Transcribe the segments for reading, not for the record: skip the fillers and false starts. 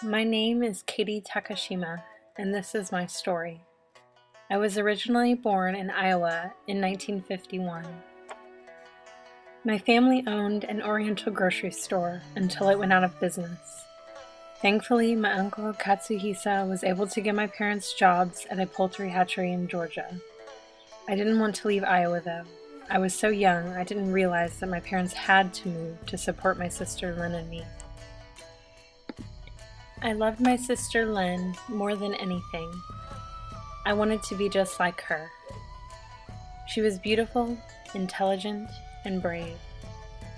My name is Katie Takashima, and this is my story. I was originally born in Iowa in 1951. My family owned an Oriental grocery store until it went out of business. Thankfully, my uncle Katsuhisa was able to get my parents jobs at a poultry hatchery in Georgia. I didn't want to leave Iowa though. I was so young I didn't realize that my parents had to move to support my sister Lynn and me. I loved my sister Lynn more than anything. I wanted to be just like her. She was beautiful, intelligent, and brave.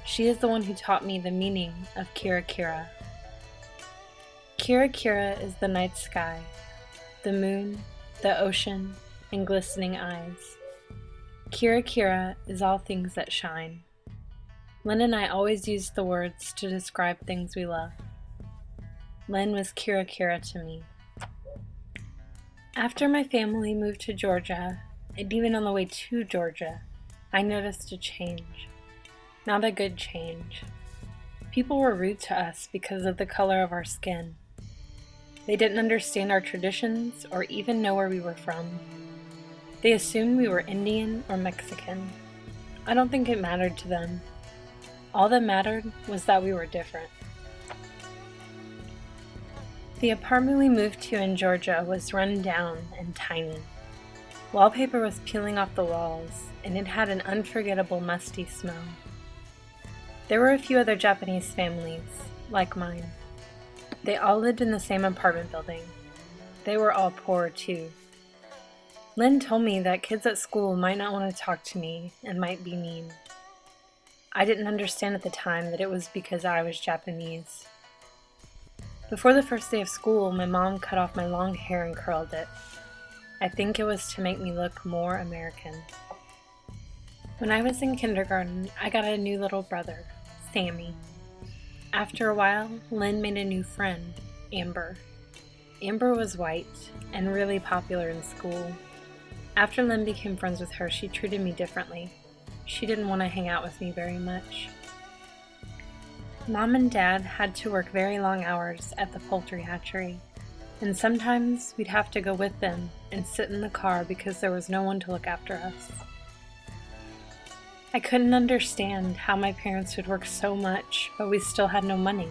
She is the one who taught me the meaning of KiraKira. KiraKira is the night sky, the moon, the ocean, and glistening eyes. KiraKira is all things that shine. Lynn and I always used the words to describe things we love. Lynn was KiraKira to me. After my family moved to Georgia, and even on the way to Georgia, I noticed a change. Not a good change. People were rude to us because of the color of our skin. They didn't understand our traditions or even know where we were from. They assumed we were Indian or Mexican. I don't think it mattered to them. All that mattered was that we were different. The apartment we moved to in Georgia was run down and tiny. Wallpaper was peeling off the walls, and it had an unforgettable musty smell. There were a few other Japanese families, like mine. They all lived in the same apartment building. They were all poor too. Lynn told me that kids at school might not want to talk to me and might be mean. I didn't understand at the time that it was because I was Japanese. Before the first day of school, my mom cut off my long hair and curled it. I think it was to make me look more American. When I was in kindergarten, I got a new little brother, Sammy. After a while, Lynn made a new friend, Amber. Amber was white and really popular in school. After Lynn became friends with her, she treated me differently. She didn't want to hang out with me very much. Mom and Dad had to work very long hours at the poultry hatchery, and sometimes we'd have to go with them and sit in the car because there was no one to look after us. I couldn't understand how my parents would work so much, but we still had no money.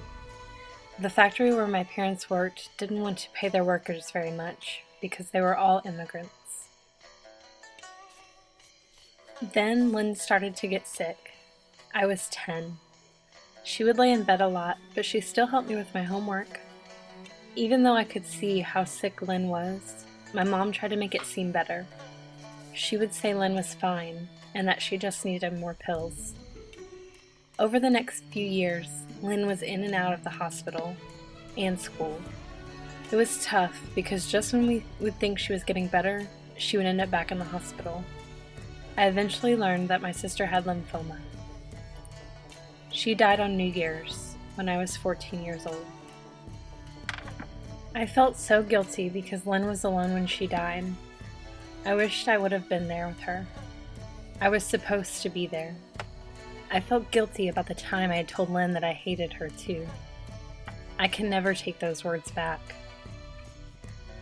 The factory where my parents worked didn't want to pay their workers very much because they were all immigrants. Then Lynn started to get sick. I was 10. She would lay in bed a lot, but she still helped me with my homework. Even though I could see how sick Lynn was, my mom tried to make it seem better. She would say Lynn was fine, and that she just needed more pills. Over the next few years, Lynn was in and out of the hospital and school. It was tough because just when we would think she was getting better, she would end up back in the hospital. I eventually learned that my sister had lymphoma. She died on New Year's when I was 14 years old. I felt so guilty because Lynn was alone when she died. I wished I would have been there with her. I was supposed to be there. I felt guilty about the time I had told Lynn that I hated her too. I can never take those words back.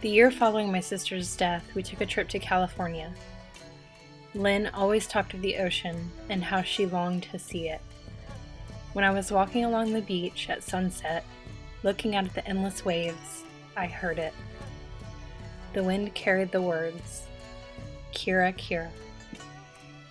The year following my sister's death, we took a trip to California. Lynn always talked of the ocean and how she longed to see it. When I was walking along the beach at sunset, looking out at the endless waves, I heard it. The wind carried the words, "KiraKira."